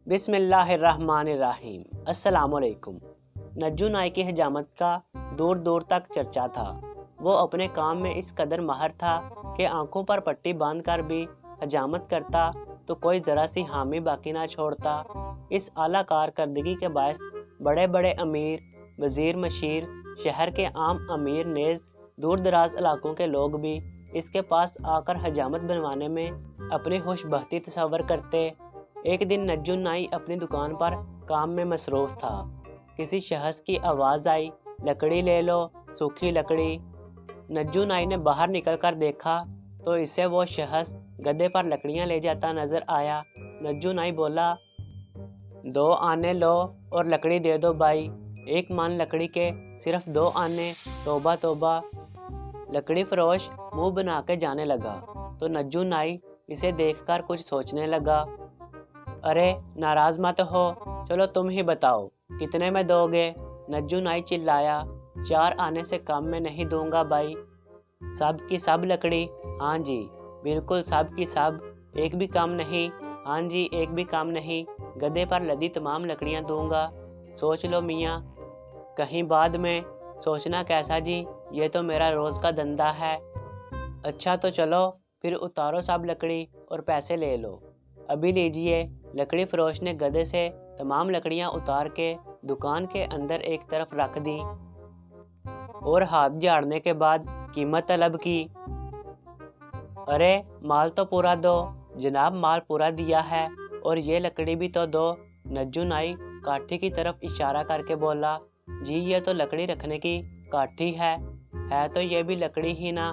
بسم اللہ الرحمن الرحیم۔ السلام علیکم۔ نجو نائی کی حجامت کا دور دور تک چرچا تھا۔ وہ اپنے کام میں اس قدر ماہر تھا کہ آنکھوں پر پٹی باندھ کر بھی حجامت کرتا تو کوئی ذرا سی حامی باقی نہ چھوڑتا۔ اس اعلیٰ کارکردگی کے باعث بڑے بڑے امیر، وزیر مشیر، شہر کے عام امیر نیز دور دراز علاقوں کے لوگ بھی اس کے پاس آ کر حجامت بنوانے میں اپنی خوش بختی تصور کرتے۔ ایک دن نجو نائی اپنی دکان پر کام میں مصروف تھا۔ کسی شخص کی آواز آئی، لکڑی لے لو، سوکھی لکڑی۔ نجو نائی نے باہر نکل کر دیکھا تو اسے وہ شخص گدھے پر لکڑیاں لے جاتا نظر آیا۔ نجو نائی بولا، 2 آنے لو اور لکڑی دے دو بھائی۔ 1 من لکڑی کے صرف 2 آنے، توبہ توبہ۔ لکڑی فروش منہ بنا کے جانے لگا تو نجو نائی اسے دیکھ کر کچھ سوچنے لگا۔ ارے ناراض مت ہو، چلو تم ہی بتاؤ کتنے میں دو گے؟ نجو نائی چلایا، 4 آنے سے کم میں نہیں دوں گا بھائی۔ سب کی سب لکڑی؟ ہاں جی بالکل سب کی سب، ایک بھی کم نہیں؟ ہاں جی ایک بھی کم نہیں، گدھے پر لدی تمام لکڑیاں دوں گا۔ سوچ لو میاں۔ کہیں بعد میں؟ سوچنا کیسا جی، یہ تو میرا روز کا دھندا ہے۔ اچھا تو چلو پھر اتارو سب لکڑی اور پیسے لے لو۔ ابھی لیجئے۔ لکڑی فروش نے گدھے سے تمام لکڑیاں اتار کے دکان کے اندر ایک طرف رکھ دیں اور ہاتھ جھاڑنے کے بعد قیمت طلب کی۔ ارے مال تو پورا دو۔ جناب مال پورا دیا ہے اور یہ لکڑی بھی تو دو۔ نجو نائی کاٹھی کی طرف اشارہ کر کے بولا، جی یہ تو لکڑی رکھنے کی کاٹھی ہے تو یہ بھی لکڑی ہی نا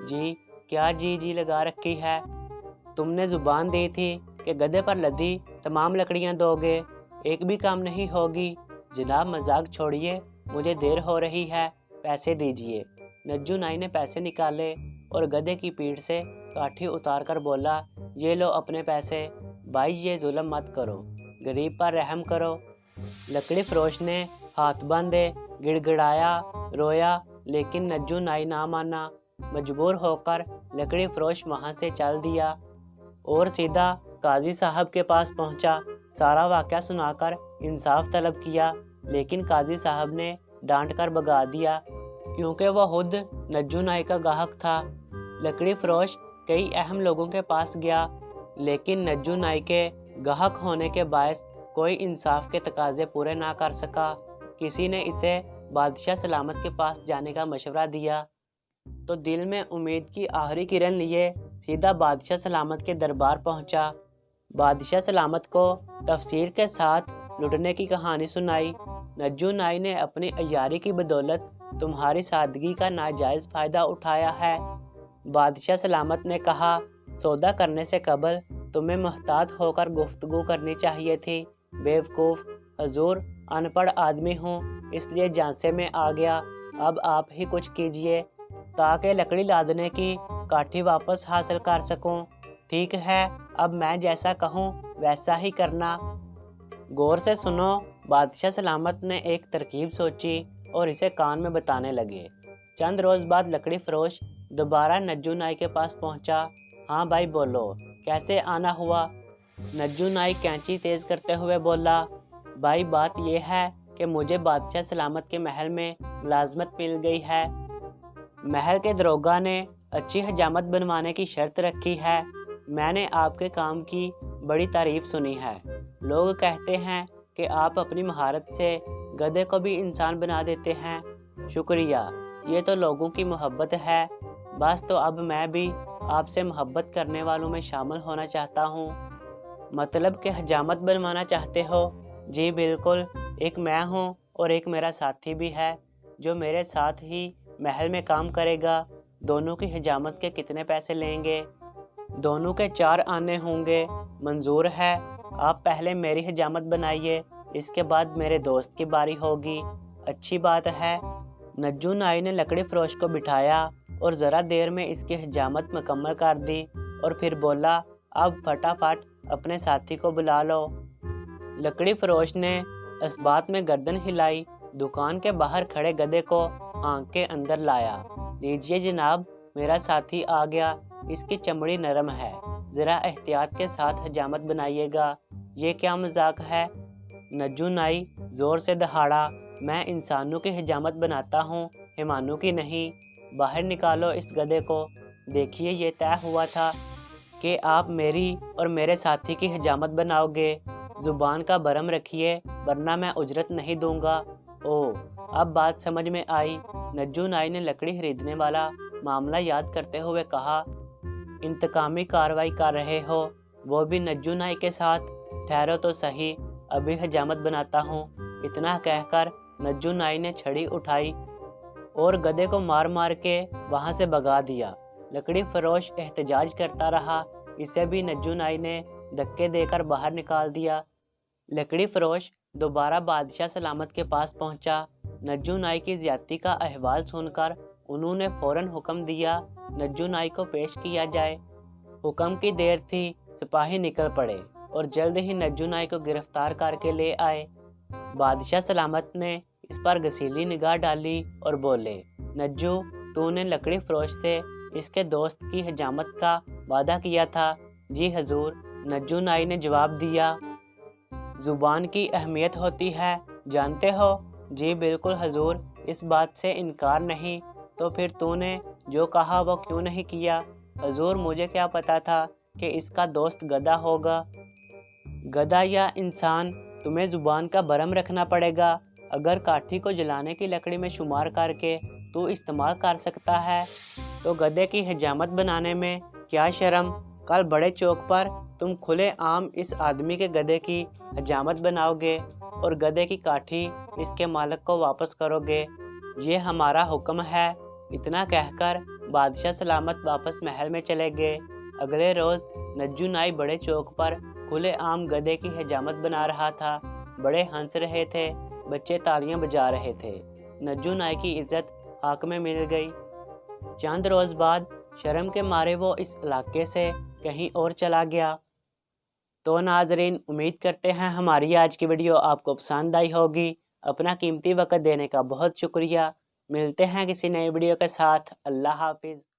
جی۔ کیا جی لگا رکھی ہے؟ تم نے زبان دی تھی کہ گدھے پر لدی تمام لکڑیاں دو گے، ایک بھی کام نہیں ہوگی۔ جناب مذاق چھوڑیے، مجھے دیر ہو رہی ہے، پیسے دیجئے۔ نجو نائی نے پیسے نکالے اور گدھے کی پیٹھ سے کاٹھی اتار کر بولا، یہ لو اپنے پیسے۔ بھائی یہ ظلم مت کرو، غریب پر رحم کرو۔ لکڑی فروش نے ہاتھ باندھے، گڑ گڑایا، رویا، لیکن نجو نائی نہ مانا۔ مجبور ہو کر لکڑی فروش وہاں سے چل دیا اور سیدھا قاضی صاحب کے پاس پہنچا۔ سارا واقعہ سنا کر انصاف طلب کیا، لیکن قاضی صاحب نے ڈانٹ کر بھگا دیا کیونکہ وہ خود نجو نائی کا گاہک تھا۔ لکڑی فروش کئی اہم لوگوں کے پاس گیا، لیکن نجو نائی کے گاہک ہونے کے باعث کوئی انصاف کے تقاضے پورے نہ کر سکا۔ کسی نے اسے بادشاہ سلامت کے پاس جانے کا مشورہ دیا تو دل میں امید کی آخری کرن لیے سیدھا بادشاہ سلامت کے دربار پہنچا۔ بادشاہ سلامت کو تفصیل کے ساتھ لٹنے کی کہانی سنائی۔ نجو نائی نے اپنی عیاری کی بدولت تمہاری سادگی کا ناجائز فائدہ اٹھایا ہے۔ بادشاہ سلامت نے کہا، سودا کرنے سے قبل تمہیں محتاط ہو کر گفتگو کرنی چاہیے تھی۔ بیوقوف، حضور ان پڑھ آدمی ہوں اس لیے جھانسے میں آ گیا۔ اب آپ ہی کچھ کیجئے تاکہ لکڑی لادنے کی کاٹھی واپس حاصل کر سکوں۔ ٹھیک ہے، اب میں جیسا کہوں ویسا ہی کرنا۔ غور سے سنو۔ بادشاہ سلامت نے ایک ترکیب سوچی اور اسے کان میں بتانے لگے۔ چند روز بعد لکڑی فروش دوبارہ نجو نائی کے پاس پہنچا۔ ہاں بھائی بولو، کیسے آنا ہوا؟ نجو نائی کینچی تیز کرتے ہوئے بولا، بھائی بات یہ ہے کہ مجھے بادشاہ سلامت کے محل میں ملازمت مل گئی ہے۔ محل کے داروغہ نے اچھی حجامت بنوانے کی شرط رکھی ہے۔ میں نے آپ کے کام کی بڑی تعریف سنی ہے۔ لوگ کہتے ہیں کہ آپ اپنی مہارت سے گدھے کو بھی انسان بنا دیتے ہیں۔ شکریہ، یہ تو لوگوں کی محبت ہے۔ بس تو اب میں بھی آپ سے محبت کرنے والوں میں شامل ہونا چاہتا ہوں۔ مطلب کہ حجامت بنوانا چاہتے ہو؟ جی بالکل، ایک میں ہوں اور ایک میرا ساتھی بھی ہے جو میرے ساتھ ہی محل میں کام کرے گا۔ دونوں کی حجامت کے کتنے پیسے لیں گے؟ دونوں کے 4 آنے ہوں گے۔ منظور ہے۔ آپ پہلے میری حجامت بنائیے، اس کے بعد میرے دوست کی باری ہوگی۔ اچھی بات ہے۔ نجو نائی نے لکڑی فروش کو بٹھایا اور ذرا دیر میں اس کی حجامت مکمل کر دی اور پھر بولا، اب فٹافٹ اپنے ساتھی کو بلا لو۔ لکڑی فروش نے اس بات میں گردن ہلائی، دکان کے باہر کھڑے گدھے کو آنکھ کے اندر لایا۔ لیجئے جناب، میرا ساتھی آ گیا، اس کی چمڑی نرم ہے، ذرا احتیاط کے ساتھ حجامت بنائیے گا۔ یہ کیا مذاق ہے؟ نجو نائی زور سے دہاڑا، میں انسانوں کی حجامت بناتا ہوں، حیوانوں کی نہیں۔ باہر نکالو اس گدھے کو۔ دیکھیے یہ طے ہوا تھا کہ آپ میری اور میرے ساتھی کی حجامت بناؤ گے، زبان کا برم رکھیے ورنہ میں اجرت نہیں دوں گا۔ اب بات سمجھ میں آئی۔ نجو نائی نے لکڑی خریدنے والا معاملہ یاد کرتے ہوئے کہا، انتقامی کارروائی کر رہے ہو، وہ بھی نجو نائی کے ساتھ؟ ٹھہرو تو صحیح، ابھی حجامت بناتا ہوں۔ اتنا کہہ کر نجو نائی نے چھڑی اٹھائی اور گدھے کو مار مار کے وہاں سے بھگا دیا۔ لکڑی فروش احتجاج کرتا رہا، اسے بھی نجو نائی نے دھکے دے کر باہر نکال دیا۔ لکڑی فروش دوبارہ بادشاہ سلامت کے پاس پہنچا۔ نجو نائی کی زیادتی کا احوال سن کر انہوں نے فوراً حکم دیا نجو نائی کو پیش کیا جائے۔ حکم کی دیر تھی، سپاہی نکل پڑے اور جلد ہی نجو نائی کو گرفتار کر کے لے آئے۔ بادشاہ سلامت نے اس پر گسیلی نگاہ ڈالی اور بولے، نجو، تو نے لکڑی فروش سے اس کے دوست کی حجامت کا وعدہ کیا تھا؟ جی حضور، نجو نائی نے جواب دیا۔ زبان کی اہمیت ہوتی ہے، جانتے ہو؟ جی بالکل حضور، اس بات سے انکار نہیں، تو پھر تو نے جو کہا وہ کیوں نہیں کیا؟ حضور مجھے کیا پتا تھا کہ اس کا دوست گدھا ہوگا؟ گدھا یا انسان، تمہیں زبان کا برم رکھنا پڑے گا۔ اگر کاٹھی کو جلانے کی لکڑی میں شمار کر کے تو استعمال کر سکتا ہے تو گدھے کی حجامت بنانے میں کیا شرم؟ کل بڑے چوک پر تم کھلے عام اس آدمی کے گدھے کی حجامت بناؤ گے اور گدھے کی کاٹھی اس کے مالک کو واپس کرو گے، یہ ہمارا حکم ہے۔ اتنا کہہ کر بادشاہ سلامت واپس محل میں چلے گئے۔ اگلے روز نجو نائی بڑے چوک پر کھلے عام گدھے کی حجامت بنا رہا تھا۔ بڑے ہنس رہے تھے، بچے تالیاں بجا رہے تھے۔ نجو نائی کی عزت حق میں مل گئی۔ چند روز بعد شرم کے مارے وہ اس علاقے سے کہیں اور چلا گیا۔ تو ناظرین، امید کرتے ہیں ہماری آج کی ویڈیو آپ کو پسند آئی ہوگی۔ اپنا قیمتی وقت دینے کا بہت شکریہ۔ ملتے ہیں کسی نئے ویڈیو کے ساتھ۔ اللہ حافظ۔